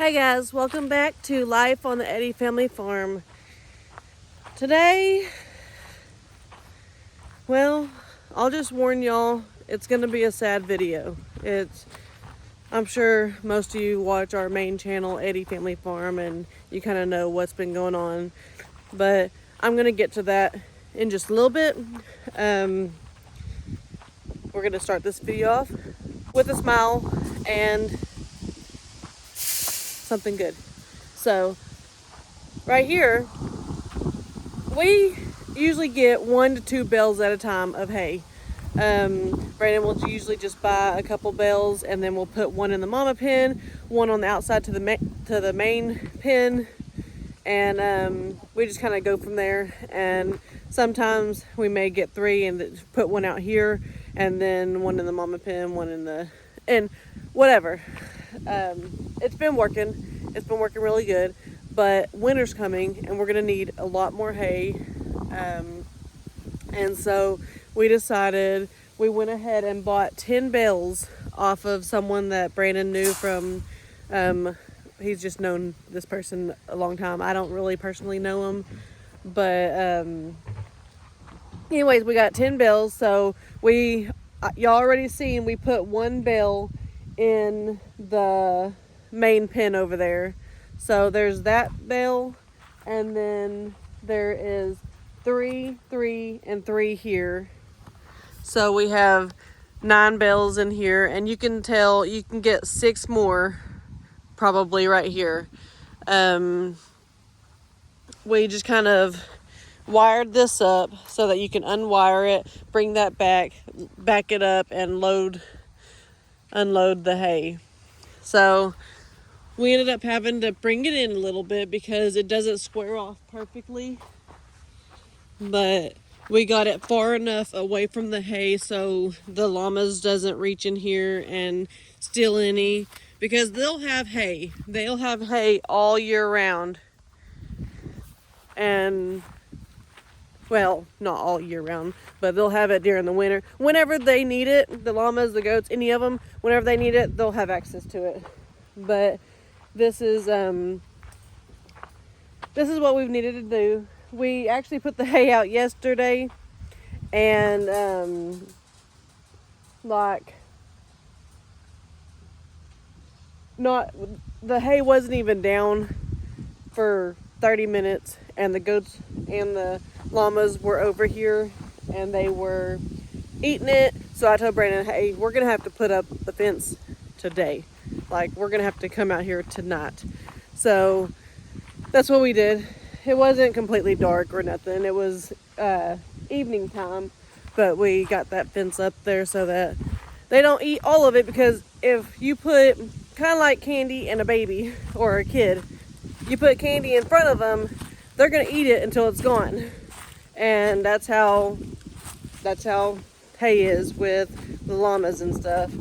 Hi guys, welcome back to Life on the Eddy Family Farm. Today, well, I'll just warn y'all, it's going to be a sad video. I'm sure most of you watch our main channel, Eddy Family Farm, and you kind of know what's been going on. But I'm going to get to that in just a little bit. We're going to start this video off with a smile and something good. So right here, we usually get 1 to 2 bales at a time of hay. Brandon will usually just buy a couple bales, and then we'll put one in the mama pen, one on the outside to the main pen, and we just kind of go from there. And sometimes we may get 3 and put one out here, and then one in the mama pen, one in the and whatever. It's been working. It's been working really good, but winter's coming and we're gonna need a lot more hay. And so we decided, we went ahead and bought 10 bales off of someone that Brandon knew from, he's just known this person a long time. I don't really personally know him, but anyways, we got 10 bales. So y'all already seen, we put 1 bale in the main pen over there. So there's that bale, and then there is 3, 3, and 3 here. So we have 9 bales in here, and you can tell you can get 6 more probably right here. We just kind of wired this up so that you can unwire it, bring that back it up, and unload the hay. So we ended up having to bring it in a little bit because it doesn't square off perfectly, but we got it far enough away from the hay so the llamas doesn't reach in here and steal any, because they'll have hay all year round. And well, not all year round, but they'll have it during the winter. Whenever they need it, the llamas, the goats, any of them, whenever they need it, they'll have access to it. But this is what we've needed to do. We actually put the hay out yesterday, and the hay wasn't even down for 30 minutes, and the goats and the llamas were over here and they were eating it. So I told Brandon, hey, we're gonna have to put up the fence today. Like, we're gonna have to come out here tonight. So that's what we did. It wasn't completely dark or nothing. It was evening time, but we got that fence up there so that they don't eat all of it, because if you put, kind of like candy and a baby or a kid, you put candy in front of them, they're gonna eat it until it's gone. And that's how hay is with the llamas and stuff.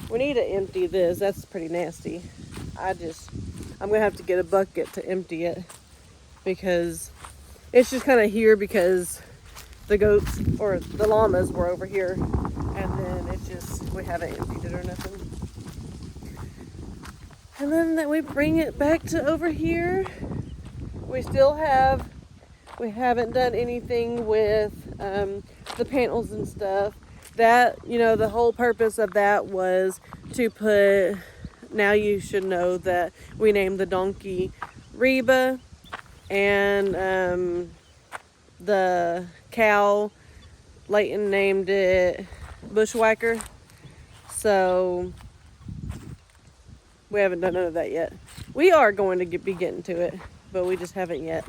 We need to empty this. That's pretty nasty. I'm gonna have to get a bucket to empty it, because it's just kind of here because the goats or the llamas were over here, and then we haven't emptied it or nothing. And then we bring it back to over here. We haven't done anything with the panels and stuff. That, the whole purpose of that was to put, now you should know that we named the donkey Reba, and the cow, Leighton, named it Bushwhacker. So we haven't done none of that yet. We are going to be getting to it, but we just haven't yet.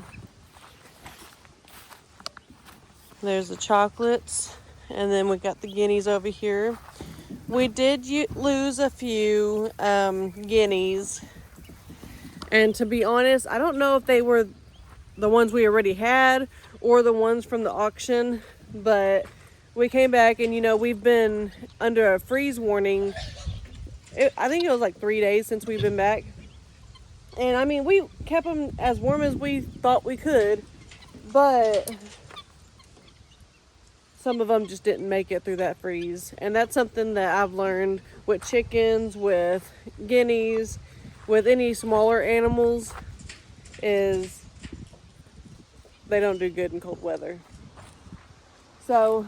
There's the chocolates, and then we got the guineas over here. We did lose a few guineas, and to be honest, I don't know if they were the ones we already had or the ones from the auction, but we came back, and we've been under a freeze warning. I think it was like 3 days since we've been back, and I mean, we kept them as warm as we thought we could, but some of them just didn't make it through that freeze. And that's something that I've learned with chickens, with guineas. with any smaller animals is they don't do good in cold weather. So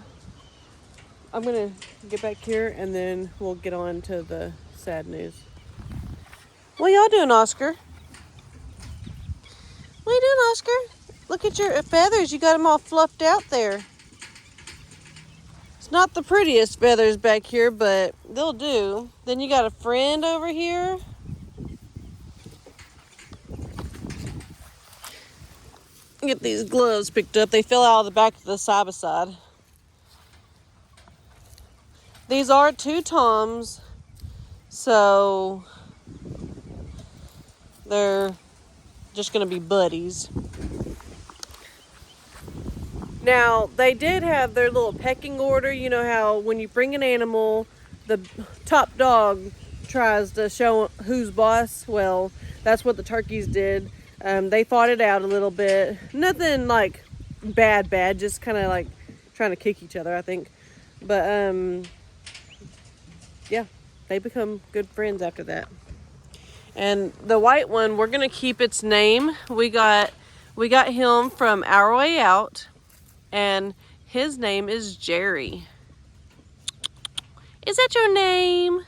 I'm gonna get back here and then we'll get on to the sad news. What y'all doing, Oscar? What are you doing, Oscar? Look at your feathers. You got them all fluffed out there. It's not the prettiest feathers back here, but they'll do. Then you got a friend over here. Get these gloves picked up. They fell out of the back of the side-by-side. These are 2 toms, so they're just gonna be buddies. Now, they did have their little pecking order. You know how when you bring an animal, the top dog tries to show who's boss? Well, that's what the turkeys did. They fought it out a little bit. Nothing like bad, just kind of like trying to kick each other, I think. But, yeah, they become good friends after that. And the white one, we're gonna keep its name. We got him from Our Way Out, and his name is Jerry. Is that your name?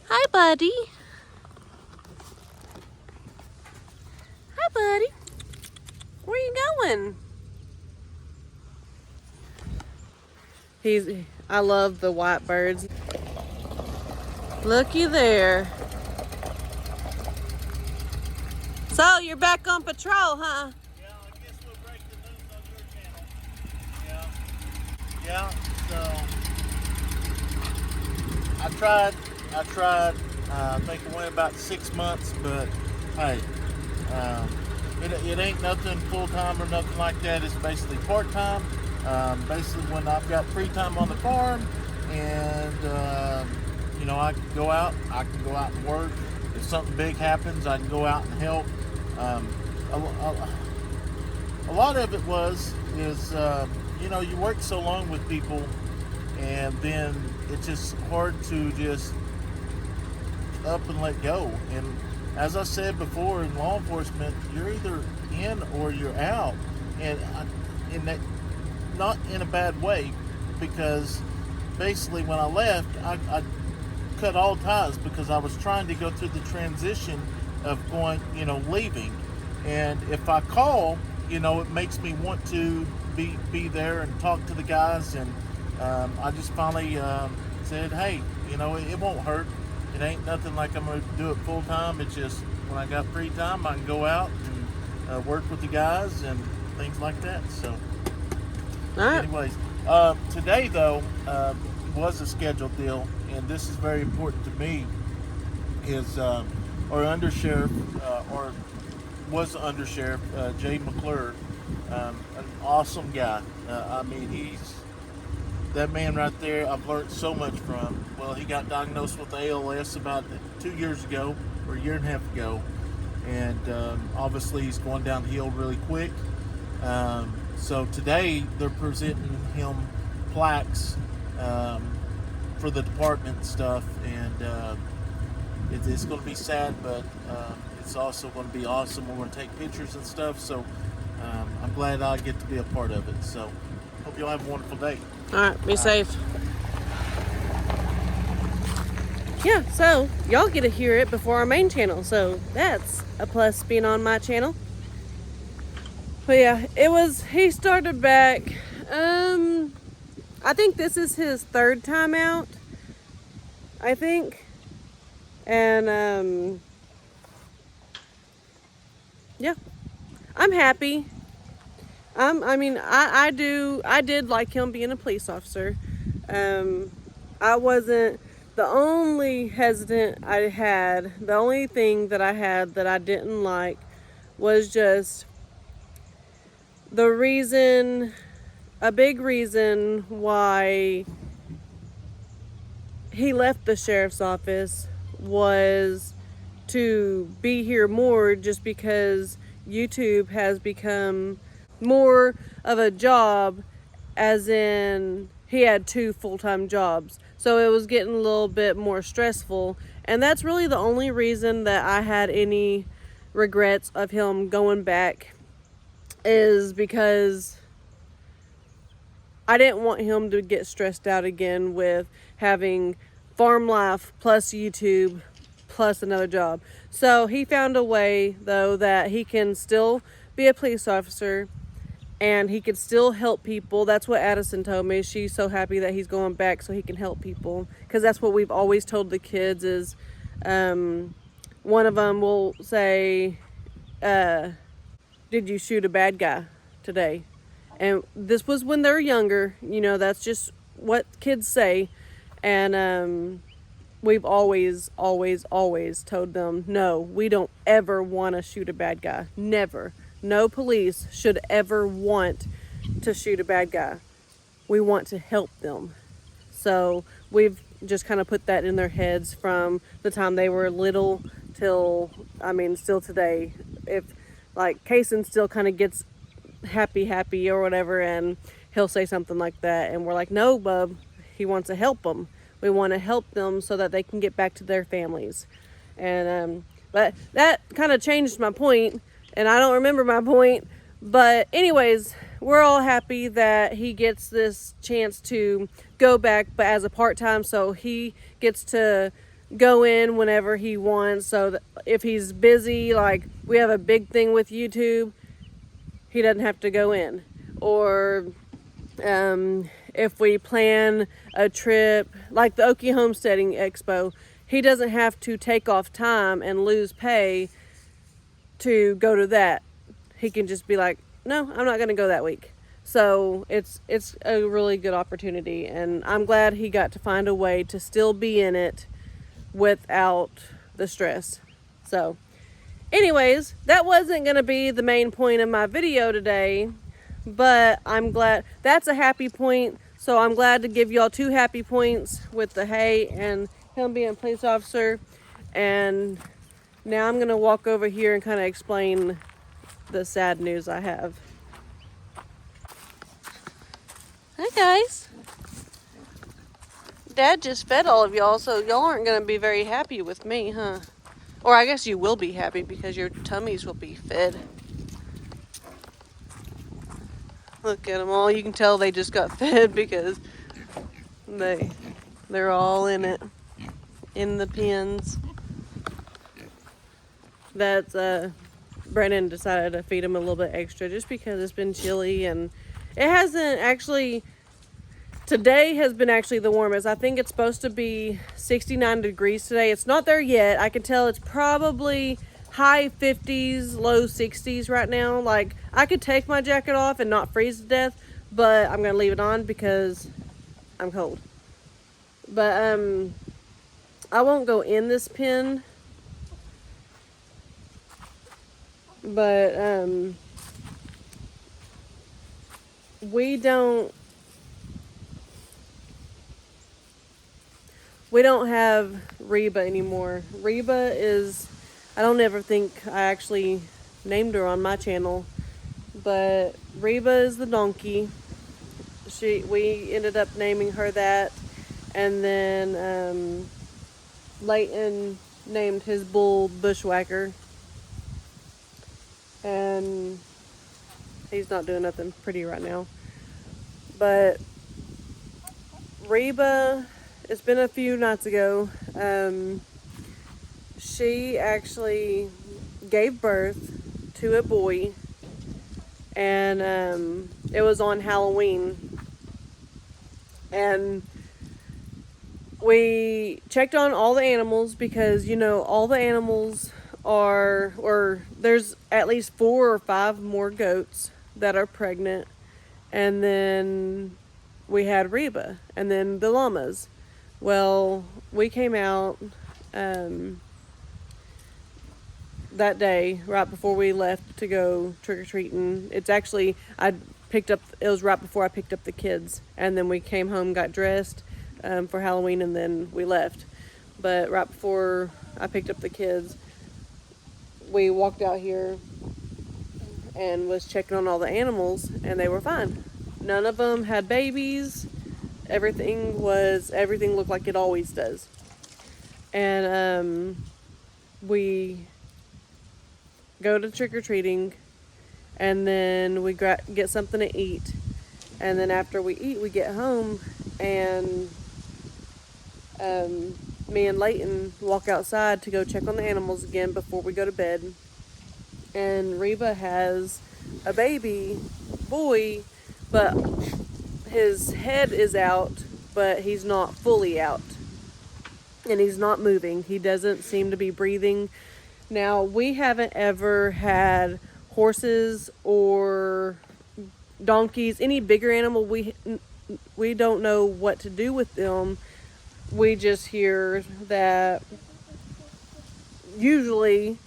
Hi, buddy. Hi, buddy. Where you going? I love the white birds. Looky there. So, you're back on patrol, huh? Yeah, I guess we'll break the news on your channel. Yeah, so I tried. I think it went about 6 months, but hey, it ain't nothing full-time or nothing like that. It's basically part-time. Basically when I've got free time on the farm and, I can go out and work. If something big happens, I can go out and help. A lot of it is you work so long with people, and then it's just hard to just up and let go. And as I said before, in law enforcement, you're either in or you're out, and in that, not in a bad way, because basically when I left, I cut all ties because I was trying to go through the transition of going, leaving. And if I call, it makes me want to be there and talk to the guys. And I just finally said, hey, it won't hurt. It ain't nothing like I'm going to do it full time. It's just when I got free time, I can go out and work with the guys and things like that. So, anyways, today though was a scheduled deal, and this is very important to me. Is our undersheriff was undersheriff Jay McClure, an awesome guy. He's that man right there. I've learned so much from. Well, he got diagnosed with ALS about 2 years ago, or a year and a half ago, and obviously he's going downhill really quick. So today they're presenting him plaques for the department and stuff, and it's going to be sad, but it's also going to be awesome. We're going to take pictures and stuff, so I'm glad I get to be a part of it. So hope you'll have a wonderful day. All right, be safe. Yeah, so y'all get to hear it before our main channel, so that's a plus being on my channel. But yeah, he started back, I think this is his 3rd time out, I think. And, yeah, I'm happy. I did like him being a police officer. I wasn't the only hesitant I had. The only thing that I had that I didn't like was just a big reason why he left the sheriff's office was to be here more, just because YouTube has become more of a job, as in he had 2 full-time jobs. So it was getting a little bit more stressful. And that's really the only reason that I had any regrets of him going back, is because I didn't want him to get stressed out again with having farm life plus YouTube plus another job. So he found a way, though, that he can still be a police officer and he could still help people. That's what Addison told me. She's so happy that he's going back so he can help people, because that's what we've always told the kids is, one of them will say, did you shoot a bad guy today? And this was when they're younger, you know, that's just what kids say. And we've always told them, no, we don't ever want to shoot a bad guy. Never. No police should ever want to shoot a bad guy. We want to help them. So we've just kind of put that in their heads from the time they were little till, I mean, still today. If, like, Kayson still kind of gets happy or whatever, and he'll say something like that, and we're like, no, bub, he wants to help them. We want to help them so that they can get back to their families. And but that kind of changed my point, and I don't remember my point. But anyways, we're all happy that he gets this chance to go back, but as a part-time, so he gets to go in whenever he wants. So that if he's busy, like we have a big thing with YouTube, he doesn't have to go in. Or if we plan a trip like the Okie Homesteading Expo, he doesn't have to take off time and lose pay to go to that. He can just be like, no, I'm not going to go that week. So it's a really good opportunity, and I'm glad he got to find a way to still be in it without the stress. So anyways, that wasn't going to be the main point of my video today, but I'm glad that's a happy point. So I'm glad to give y'all 2 happy points with the hay and him being a police officer. And now I'm going to walk over here and kind of explain the sad news I have. Hi guys. Dad just fed all of y'all, so y'all aren't going to be very happy with me, huh? Or I guess you will be happy because your tummies will be fed. Look at them all. You can tell they just got fed because they're all in it, in the pens. That's Brennan decided to feed him a little bit extra just because it's been chilly, and it hasn't actually. Today has been actually the warmest. I think it's supposed to be 69 degrees today. It's not there yet. I can tell it's probably high 50s, low 60s right now. Like, I could take my jacket off and not freeze to death, but I'm going to leave it on because I'm cold. But I won't go in this pen. But we don't have Reba anymore. Reba is, I don't ever think I actually named her on my channel, but Reba is the donkey. We ended up naming her that, and then Leighton named his bull Bushwhacker, and he's not doing nothing pretty right now. But Reba, it's been a few nights ago, she actually gave birth to a boy, and it was on Halloween, and we checked on all the animals because, you know, all the animals are, or there's at least 4 or 5 more goats that are pregnant, and then we had Reba, and then the llamas. Well, we came out that day right before we left to go trick-or-treating. It's actually, it was right before I picked up the kids, and then we came home, got dressed for Halloween, and then we left. But right before I picked up the kids, we walked out here and was checking on all the animals, and they were fine. None of them had babies. Everything looked like it always does. And we go to trick-or-treating, and then we get something to eat. And then after we eat, we get home, and me and Leighton walk outside to go check on the animals again before we go to bed. And Reba has a baby boy, but his head is out, but he's not fully out. And he's not moving. He doesn't seem to be breathing. Now, we haven't ever had horses or donkeys, any bigger animal. We don't know what to do with them. We just hear that usually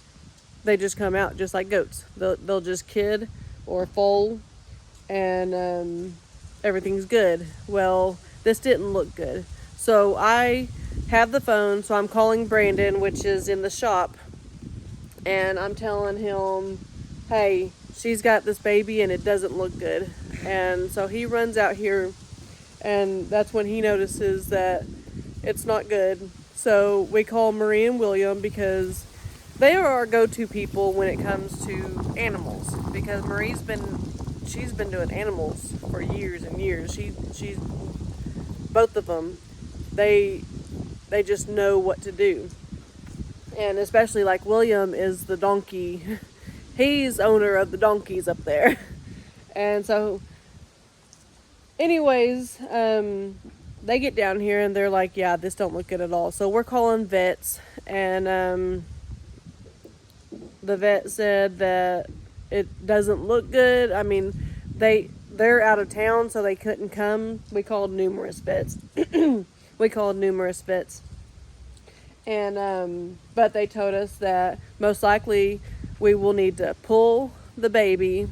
they just come out just like goats. They'll just kid or foal, and everything's good. Well, this didn't look good. So I have the phone, so I'm calling Brandon, which is in the shop, and I'm telling him, hey, she's got this baby and it doesn't look good. And so he runs out here, and that's when he notices that it's not good. So we call Marie and William, because they are our go-to people when it comes to animals, because she's been doing animals for years and years. She's both of them, they just know what to do. And especially like William is the donkey. He's owner of the donkeys up there. And so anyways, they get down here and they're like, yeah, this don't look good at all. So we're calling vets, and the vet said that it doesn't look good. I mean, they're out of town, so they couldn't come. We called numerous vets. And but they told us that most likely we will need to pull the baby,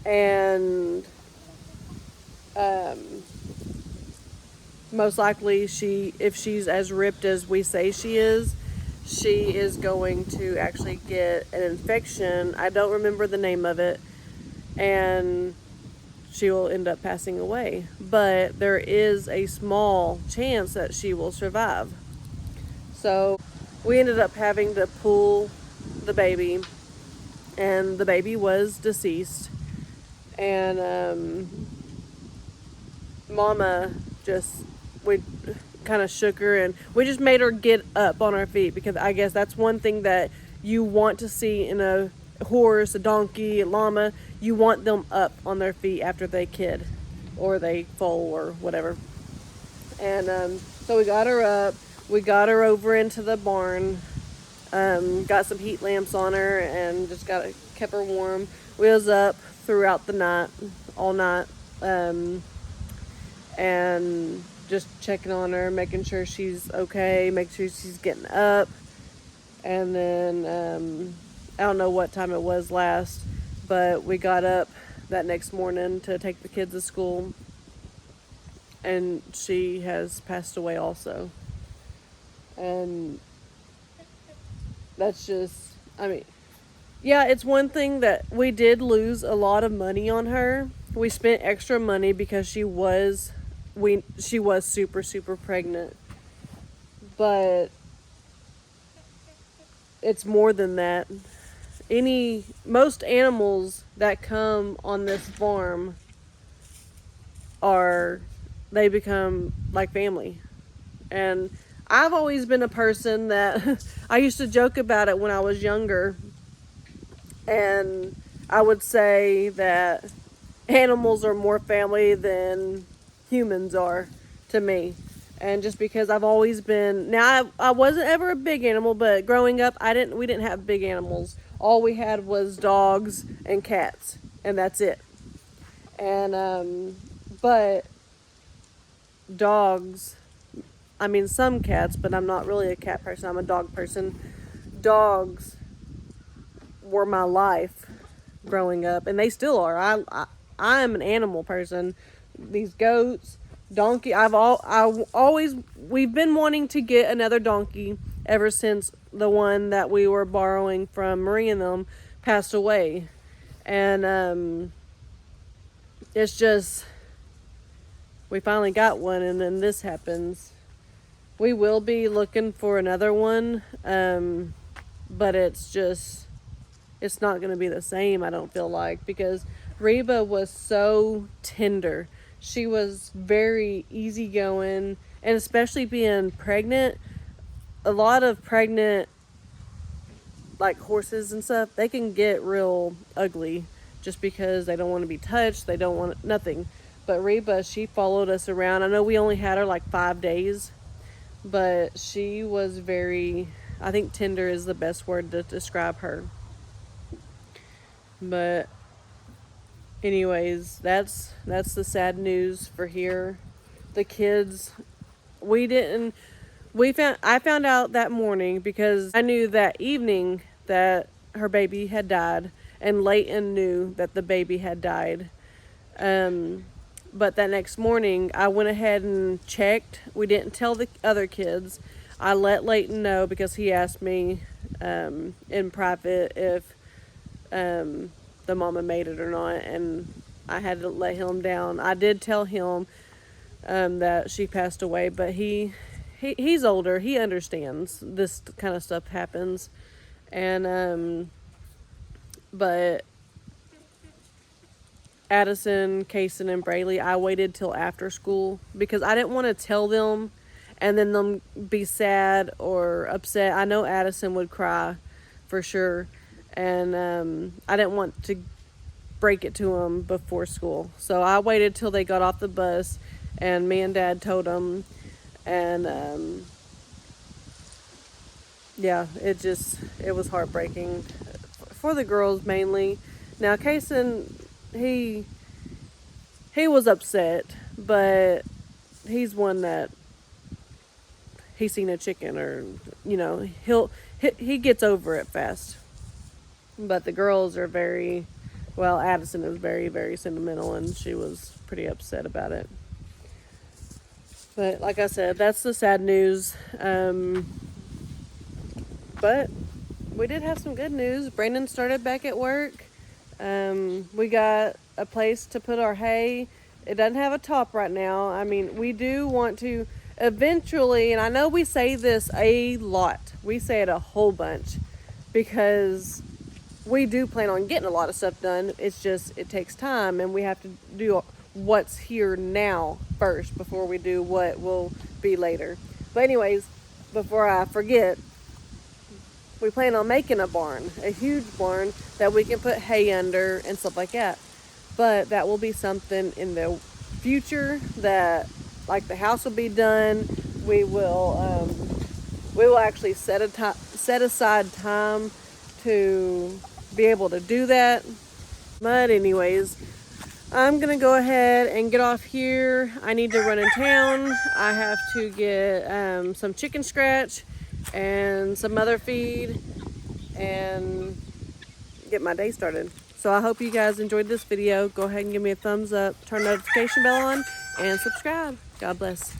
and most likely if she's as ripped as we say she is going to actually get an infection. I don't remember the name of it, and she will end up passing away. But there is a small chance that she will survive. So we ended up having to pull the baby, and the baby was deceased. And Mama we kind of shook her, and we just made her get up on her feet, because I guess that's one thing that you want to see in a horse, a donkey, a llama. You want them up on their feet after they kid or they foal or whatever. And so we got her up. We got her over into the barn, got some heat lamps on her, and just kept her warm. We was up throughout the night, all night, and just checking on her, making sure she's okay, making sure she's getting up. And then I don't know what time it was last, but we got up that next morning to take the kids to school, and she has passed away also. And that's just, I mean, yeah, it's one thing that we did lose a lot of money on her. We spent extra money because she was super, super pregnant. But it's more than that. Most animals that come on this farm they become like family. And I've always been a person that I used to joke about it when I was younger, and I would say that animals are more family than humans are to me. And just because I've always been, now I wasn't ever a big animal, but growing up we didn't have big animals. All we had was dogs and cats, and that's it. And but dogs, I mean, some cats, but I'm not really a cat person. I'm a dog person. Dogs were my life growing up, and they still are. I am an animal person. These goats, donkey. We've been wanting to get another donkey ever since the one that we were borrowing from Marie and them passed away, and it's just, we finally got one, and then this happens. We will be looking for another one, but it's not going to be the same, I don't feel like, because Reba was so tender. She was very easygoing, and especially being pregnant, a lot of pregnant, like horses and stuff, they can get real ugly just because they don't want to be touched, they don't want nothing. But Reba, she followed us around. I know we only had her like 5 days, but she was very, I think tender is the best word to describe her. But anyways, that's the sad news for here. The kids, I found out that morning because I knew that evening that her baby had died, and Leighton knew that the baby had died. But that next morning, I went ahead and checked. We didn't tell the other kids. I let Leighton know because he asked me in private if the mama made it or not, and I had to let him down. I did tell him that she passed away, but he's older. He understands this kind of stuff happens, and but Addison, Kayson, and Braylee, I waited till after school because I didn't want to tell them and then them be sad or upset. I know Addison would cry for sure, and I didn't want to break it to them before school. So I waited till they got off the bus, and me and Dad told them, and yeah, it was heartbreaking for the girls mainly. Now Kayson, he was upset, but he's one that he's seen a chicken, or he gets over it fast. But the girls are Addison is very, very sentimental, and she was pretty upset about it. But like I said, that's the sad news. But we did have some good news. Brandon started back at work. We got a place to put our hay. It doesn't have a top right now. I mean, we do want to eventually, and I know we say this a lot. We say it a whole bunch because we do plan on getting a lot of stuff done. It's just, it takes time, and we have to do what's here now first before we do what will be later. But anyways, before I forget, we plan on making a barn, a huge barn that we can put hay under and stuff like that. But that will be something in the future that, like, the house will be done. We will actually set aside time to be able to do that. But anyways, I'm gonna go ahead and get off here. I need to run in town. I have to get some chicken scratch and some other feed and get my day started. So I hope you guys enjoyed this video. Go ahead and give me a thumbs up, turn the notification bell on, and subscribe. God bless.